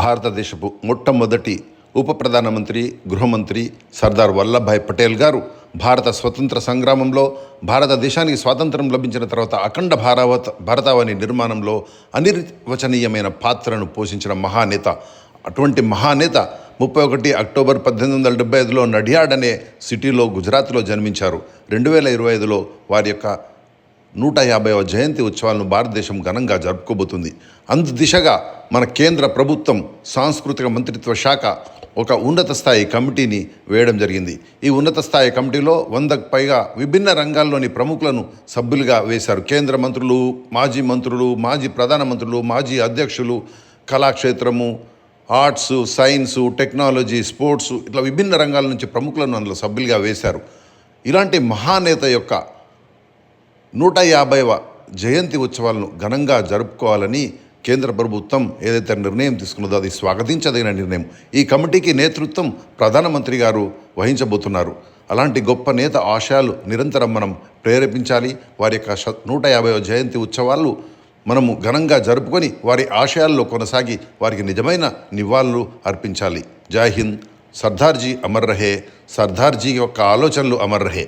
భారతదేశపు మొట్టమొదటి ఉప ప్రధానమంత్రి గృహమంత్రి సర్దార్ వల్లభాయ్ పటేల్ గారు భారత స్వతంత్ర సంగ్రామంలో భారతదేశానికి స్వాతంత్రం లభించిన తర్వాత అఖండ భారతావని నిర్మాణంలో అనిర్వచనీయమైన పాత్రను పోషించిన మహానేత. అటువంటి మహానేత 31 అక్టోబర్ 1875లో నడియాడ్ అనే సిటీలో గుజరాత్లో జన్మించారు. 2025లో వారి యొక్క 150వ జయంతి ఉత్సవాలను భారతదేశం ఘనంగా జరుపుకోబోతుంది. అందు దిశగా మన కేంద్ర ప్రభుత్వం సాంస్కృతిక మంత్రిత్వ శాఖ ఒక ఉన్నత స్థాయి కమిటీని వేయడం జరిగింది. ఈ ఉన్నత స్థాయి కమిటీలో 100కు పైగా విభిన్న రంగాల్లోని ప్రముఖులను సభ్యులుగా వేశారు. కేంద్ర మంత్రులు, మాజీ ప్రధానమంత్రులు, మాజీ అధ్యక్షులు, కళాక్షేత్రము, ఆర్ట్స్, సైన్సు, టెక్నాలజీ, స్పోర్ట్స్, ఇట్లా విభిన్న రంగాల నుంచి ప్రముఖులను అందులో సభ్యులుగా వేశారు. ఇలాంటి మహానేత యొక్క 150వ జయంతి ఉత్సవాలను ఘనంగా జరుపుకోవాలని కేంద్ర ప్రభుత్వం ఏదైతే నిర్ణయం తీసుకున్నదో అది స్వాగతించదగిన నిర్ణయం. ఈ కమిటీకి నేతృత్వం ప్రధానమంత్రి గారు వహించబోతున్నారు. అలాంటి గొప్ప నేత ఆశయాలు నిరంతరం మనం ప్రేరేపించాలి. వారి యొక్క 150వ జయంతి ఉత్సవాలు మనము ఘనంగా జరుపుకొని వారి ఆశయాల్లో కొనసాగి వారికి నిజమైన నివాళులు అర్పించాలి. జై హింద్. సర్దార్జీ అమర్ రహే. సర్దార్జీ యొక్క ఆలోచనలు అమర్ రహే.